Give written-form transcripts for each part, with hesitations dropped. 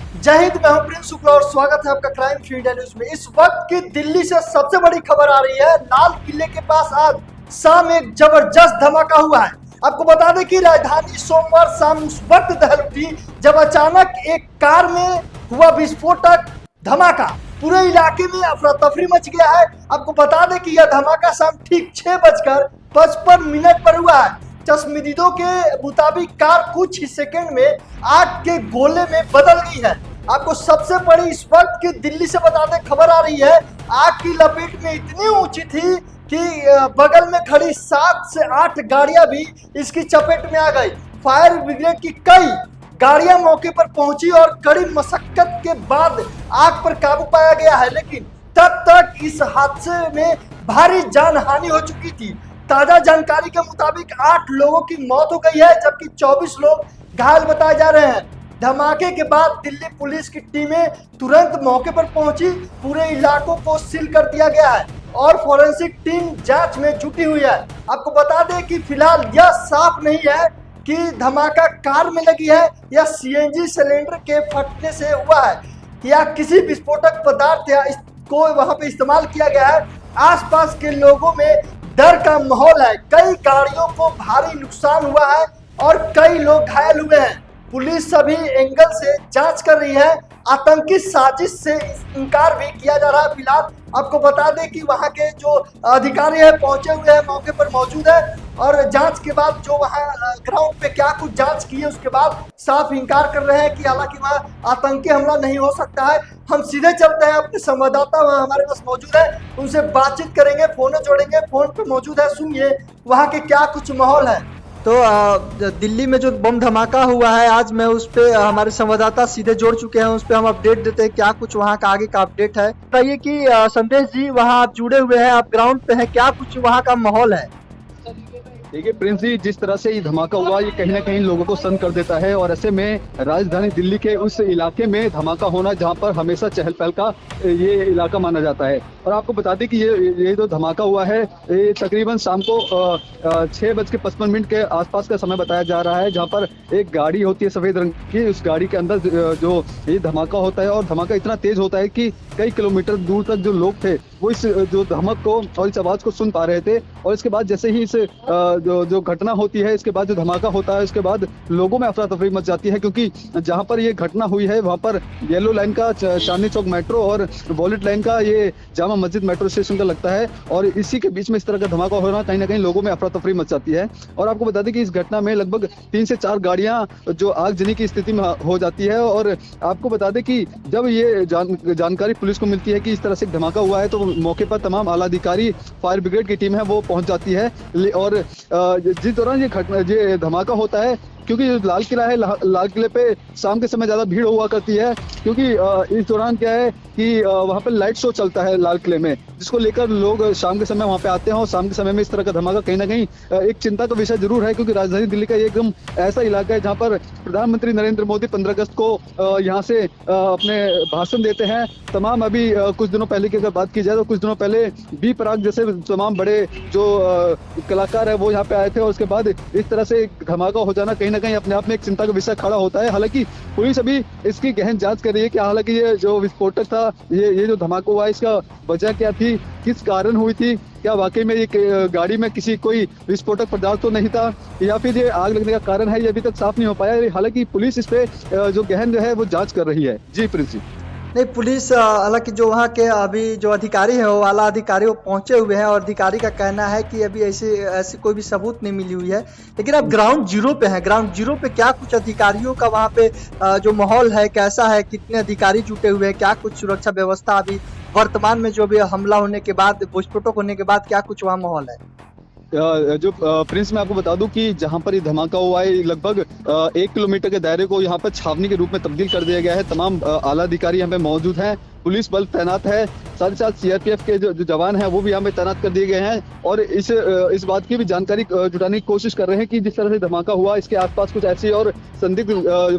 जय हिंद। मैं हूं प्रिंस शुक्ला और स्वागत है आपका क्राइम फील्ड न्यूज में। इस वक्त की दिल्ली से सबसे बड़ी खबर आ रही है। लाल किले के पास आज शाम एक जबरदस्त धमाका हुआ है। आपको बता दें कि राजधानी सोमवार शाम उस वक्त दहल उठी जब अचानक एक कार में हुआ विस्फोटक धमाका। पूरे इलाके में अफरा तफरी मच गया है। आपको बता दें कि यह धमाका शाम ठीक 6:55 पर हुआ है। चश्मदीदों के मुताबिक कार कुछ ही सेकंड में आग के गोले में बदल गई है। आपको सबसे बड़ी इस वक्त की दिल्ली से बता दें खबर आ रही है। आग की लपेट में इतनी ऊंची थी कि बगल में खड़ी 7 से 8 गाड़ियां भी इसकी चपेट में आ गई। फायर ब्रिगेड की कई गाड़ियां मौके पर पहुंची और कड़ी मशक्कत के बाद आग पर काबू पाया गया है, लेकिन तब तक इस हादसे में भारी जानहानि हो चुकी थी। ताजा जानकारी के मुताबिक 8 लोगों की मौत हो गई है जबकि 24 लोग घायल बताए जा रहे हैं। धमाके के बाद दिल्ली पुलिस की टीमें तुरंत मौके पर पहुंची। पूरे इलाकों को सील कर दिया गया है और फोरेंसिक टीम जांच में जुटी हुई है। आपको बता दें कि फिलहाल यह साफ नहीं है कि धमाका कार में लगी है या सीएनजी सिलेंडर के फटने से हुआ है या किसी विस्फोटक पदार्थ या इसको वहां पे इस्तेमाल किया गया है। आसपास के लोगों में डर का माहौल है। कई गाड़ियों को भारी नुकसान हुआ है और कई लोग घायल हुए हैं। पुलिस सभी एंगल से जांच कर रही है। आतंकी साजिश से इनकार भी किया जा रहा है। फिलहाल आपको बता दें कि वहां के जो अधिकारी है पहुंचे हुए हैं, मौके पर मौजूद है और जांच के बाद जो वहां ग्राउंड पे क्या कुछ जांच की है उसके बाद साफ इनकार कर रहे हैं कि हालांकि वहां आतंकी हमला नहीं हो सकता है। हम सीधे चलते हैं, अपने संवाददाता वहां हमारे पास मौजूद है, उनसे बातचीत करेंगे, फोन जोड़ेंगे। फोन पे मौजूद है, सुनिए वहां के क्या कुछ माहौल है। तो दिल्ली में जो बम धमाका हुआ है आज, मैं उस पे हमारे संवाददाता सीधे जोड़ चुके हैं, उस पे हम अपडेट देते हैं क्या कुछ वहाँ का आगे का अपडेट है। बताइए कि संदेश जी वहाँ आप जुड़े हुए हैं, आप ग्राउंड पे हैं, क्या कुछ वहाँ का माहौल है? देखिए प्रिंस जी, जिस तरह से ये धमाका हुआ ये कहीं ना कहीं लोगों को सन्न कर देता है और ऐसे में राजधानी दिल्ली के उस इलाके में धमाका होना जहां पर हमेशा चहल पहल का ये इलाका माना जाता है। और आपको बता दें कि ये जो धमाका हुआ है ये तकरीबन शाम को 6:55 के आसपास का समय बताया जा रहा है, जहां पर एक गाड़ी होती है सफेद रंग की। उस गाड़ी के अंदर जो ये धमाका होता है और धमाका इतना तेज होता है कि कई किलोमीटर दूर तक जो लोग थे वो इस जो धमक को और इस आवाज को सुन पा रहे थे। और इसके बाद जैसे ही इस जो घटना होती है, इसके बाद जो धमाका होता है, उसके बाद लोगों में अफरा तफरी मच जाती है, क्योंकि जहां पर ये घटना हुई है वहां पर येलो लाइन का चांदनी चौक मेट्रो और वॉलेट लाइन का ये जामा मस्जिद मेट्रो स्टेशन का लगता है। और इसी के बीच में इस तरह का धमाका होना कहीं ना कहीं लोगों में अफरा तफरी मच जाती है। और आपको बता दें कि इस घटना में लगभग 3 से 4 गाड़ियां जो आगजनी की स्थिति में हो जाती है। और आपको बता दें कि जब ये जानकारी पुलिस को मिलती है कि इस तरह से धमाका हुआ है तो मौके पर तमाम आला अधिकारी, फायर ब्रिगेड की टीम है वो पहुंच जाती है। और जिस दौरान ये धमाका होता है, क्योंकि जो लाल किला है, लाल किले पे शाम के समय ज्यादा भीड़ हुआ करती है, क्योंकि इस दौरान क्या है कि वहाँ पे लाइट शो चलता है लाल किले में, जिसको लेकर लोग शाम के समय वहाँ पे आते हैं। और शाम के समय में इस तरह का धमाका कहीं ना कहीं एक चिंता का विषय जरूर है, क्योंकि राजधानी दिल्ली का एकदम ऐसा इलाका है जहाँ पर प्रधानमंत्री नरेंद्र मोदी 15 अगस्त को यहाँ से अपने भाषण देते हैं। तमाम अभी कुछ दिनों पहले की अगर बात की जाए तो कुछ दिनों पहले बी पराग जैसे तमाम बड़े जो कलाकार है वो यहाँ पे आए थे। और उसके बाद इस तरह से धमाका हो जाना कहीं ना कहीं अपने आप में एक चिंता का विषय खड़ा होता है। हालांकि पुलिस अभी इसकी गहन जांच कर रही है कि हालांकि ये जो विस्फोटक था, ये जो धमाका हुआ, इसका वजह क्या थी, किस कारण हुई थी, क्या वाकई में ये गाड़ी में किसी कोई विस्फोटक पदार्थ तो नहीं था, या फिर ये आग लगने का कारण है, ये अभी तक साफ नहीं हो पाया। हालांकि पुलिस इस पे जो गहन जो है वो जांच कर रही है। जी प्रिंस जी। नहीं, पुलिस हालांकि जो वहाँ के अभी जो अधिकारी हैं वो आला अधिकारी वो पहुंचे हुए हैं और अधिकारी का कहना है कि अभी ऐसी कोई भी सबूत नहीं मिली हुई है। लेकिन अब ग्राउंड जीरो पे है, ग्राउंड जीरो पे क्या कुछ अधिकारियों का वहाँ पे जो माहौल है कैसा है, कितने अधिकारी जुटे हुए हैं, क्या कुछ सुरक्षा व्यवस्था अभी वर्तमान में जो भी हमला होने के बाद, विस्फोटक होने के बाद क्या कुछ वहाँ माहौल है? जो प्रिंस, मैं आपको बता दूं कि जहां पर ये धमाका हुआ है लगभग 1 किलोमीटर के दायरे को यहाँ पर छावनी के रूप में तब्दील कर दिया गया है। तमाम आला अधिकारी यहाँ पे मौजूद हैं पुलिस बल तैनात है, साथ ही साथ सीआरपीएफ के जो जवान हैं वो भी यहाँ पे तैनात कर दिए गए हैं और इस बात की भी जानकारी जुटाने की कोशिश कर रहे हैं कि जिस तरह से धमाका हुआ इसके आसपास कुछ ऐसी और संदिग्ध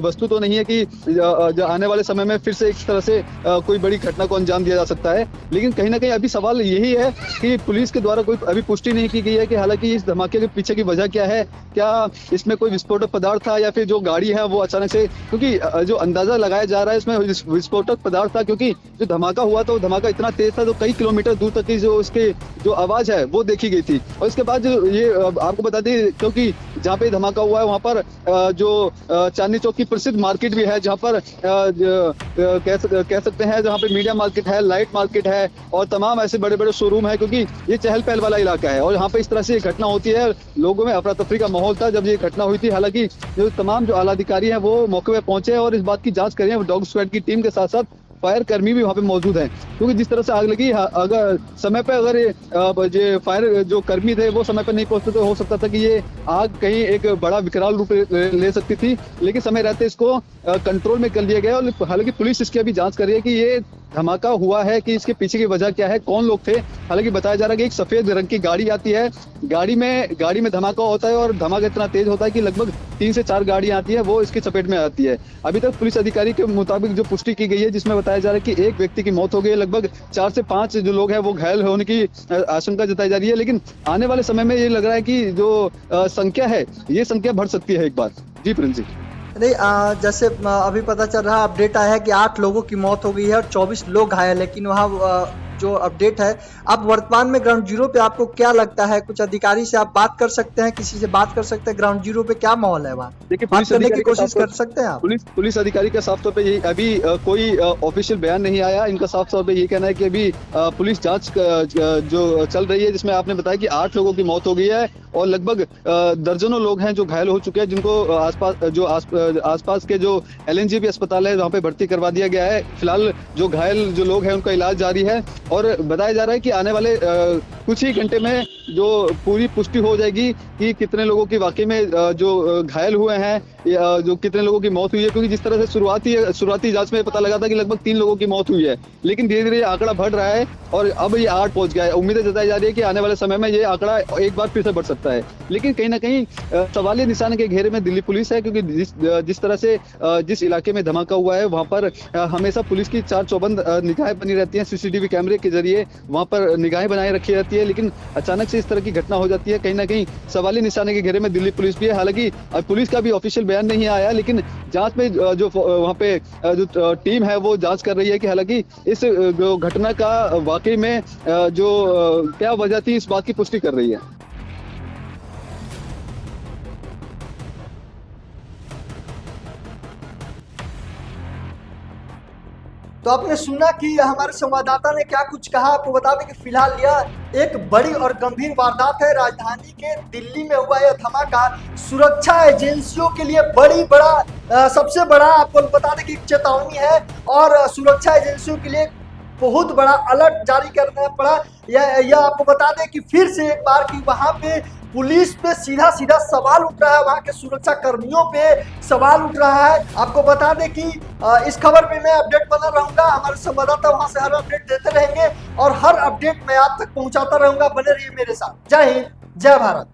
वस्तु तो नहीं है कि जो आने वाले समय में फिर से इस तरह से कोई बड़ी घटना को अंजाम दिया जा सकता है। लेकिन कहीं ना कहीं अभी सवाल यही है कि पुलिस के द्वारा कोई अभी पुष्टि नहीं की गई है कि हालांकि इस धमाके के पीछे की वजह क्या है, क्या इसमें कोई विस्फोटक पदार्थ था या फिर जो गाड़ी है वो अचानक से, क्योंकि जो अंदाजा लगाया जा रहा है इसमें विस्फोटक पदार्थ था, क्योंकि जो धमाका हुआ तो धमाका इतना तेज था तो कई किलोमीटर दूर तक की जो उसके जो आवाज है वो देखी गई थी। और इसके बाद जो ये आपको बता दें, क्योंकि जहाँ पे धमाका हुआ है वहाँ पर जो चांदनी चौक की प्रसिद्ध मार्केट भी है, जहाँ पर कह सकते हैं जहाँ पे मीडिया मार्केट है, लाइट मार्केट है और तमाम ऐसे बड़े बड़े शोरूम है, क्योंकि ये चहल पहल वाला इलाका है और यहाँ पे इस तरह से घटना होती है। लोगों में अफरा तफरी का माहौल था जब ये घटना हुई थी। हालांकि जो तमाम जो आला अधिकारी हैं वो मौके पे पहुंचे और इस बात की जांच कर रहे हैं। डॉग स्क्वाड की टीम के साथ साथ फायर कर्मी भी वहाँ पे मौजूद हैं, क्योंकि जिस तरह से आग लगी, अगर समय पे अगर ये फायर जो कर्मी थे वो समय पे नहीं पहुंचते तो हो सकता था कि ये आग कहीं एक बड़ा विकराल रूप ले सकती थी, लेकिन समय रहते इसको कंट्रोल में कर लिया गया। और हालांकि पुलिस इसकी अभी जांच कर रही है कि ये धमाका हुआ है कि इसके पीछे की वजह क्या है, कौन लोग थे। हालांकि बताया जा रहा है कि एक सफेद रंग की गाड़ी आती है, गाड़ी में धमाका होता है और धमाका इतना तेज होता है कि लगभग 3 से 4 गाड़ियां आती है वो इसकी चपेट में आती है। अभी तक पुलिस अधिकारी के मुताबिक जो पुष्टि की गई है जिसमें बताया जा रहा है कि एक व्यक्ति की मौत हो गई है, लगभग 4 से 5 जो लोग हैं वो घायल होने की आशंका जताई जा रही है। लेकिन आने वाले समय में ये लग रहा है कि जो संख्या है ये संख्या बढ़ सकती है एक बार। जी प्रिंस जी। नहीं, जैसे अभी पता चल रहा है, अपडेट आया है कि 8 लोगों की मौत हो गई है और 24 लोग घायल, लेकिन वहाँ जो अपडेट है, आप वर्तमान में ग्राउंड जीरो पे आपको क्या लगता है? कुछ अधिकारी से आप बात कर सकते हैं, किसी से बात कर सकते हैं? ग्राउंड जीरो पे क्या माहौल है वहाँ? देखिए, बात करने की कोशिश कर सकते हैं आप? पुलिस अधिकारी का साफ तौर पे यही, अभी कोई ऑफिशियल बयान नहीं आया। इनका साफ तौर पे ये कहना है कि अभी पुलिस जांच जो चल रही है, जिसमें आपने बताया कि 8 लोगों की मौत हो गई है और लगभग दर्जनों लोग हैं जो घायल हो चुके हैं, जिनको आसपास के जो एलएनजेबी अस्पताल है वहाँ पे भर्ती करवा दिया गया है। फिलहाल जो घायल जो लोग हैं उनका इलाज जारी है और बताया जा रहा है कि आने वाले कुछ ही घंटे में जो पूरी पुष्टि हो जाएगी कि कितने लोगों की वाकई में जो घायल हुए हैं, जो कितने लोगों की मौत हुई है। क्योंकि जिस तरह से शुरुआती जांच में पता लगा था कि लगभग 3 लोगों की मौत हुई है, लेकिन धीरे धीरे आंकड़ा बढ़ रहा है और अब ये 8 पहुंच गया है। उम्मीदें जताई जा रही है कि आने वाले समय में ये आंकड़ा एक बार फिर से बढ़ सकता है। लेकिन कहीं ना कहीं सवालिया निशान के घेरे में दिल्ली पुलिस है, क्योंकि जिस तरह से जिस इलाके में धमाका हुआ है वहां पर हमेशा पुलिस की 4 चौबंद निगाहें बनी रहती हैं, सीसीटीवी कैमरे के जरिए वहां पर निगाहें बनाए रखी रहती है। लेकिन अचानक से इस तरह की घटना हो जाती है, कहीं ना कहीं सवालिया निशाने के घेरे में दिल्ली पुलिस भी है। हालांकि पुलिस का भी ऑफिशियल बयान नहीं आया, लेकिन जांच में जो वहां पे जो टीम है वो जांच कर रही है कि हालांकि इस घटना का वाकई में जो क्या वजह थी, इस बात की पुष्टि कर रही है। तो आपने सुना कि हमारे संवाददाता ने क्या कुछ कहा। आपको बता दें कि फिलहाल यह एक बड़ी और गंभीर वारदात है। राजधानी के दिल्ली में हुआ यह धमाका सुरक्षा एजेंसियों के लिए सबसे बड़ा आपको बता दें कि चेतावनी है और सुरक्षा एजेंसियों के लिए बहुत बड़ा अलर्ट जारी करना पड़ा। यह आपको बता दें कि फिर से एक बार कि वहां पे पुलिस पे सीधा सवाल उठ रहा है, वहां के सुरक्षा कर्मियों पे सवाल उठ रहा है। आपको बता दें कि इस खबर पे मैं अपडेट बना रहूंगा, हमारे संवाददाता वहां से हर अपडेट देते रहेंगे और हर अपडेट मैं आप तक पहुंचाता रहूंगा। बने रहिए मेरे साथ। जय हिंद, जय भारत।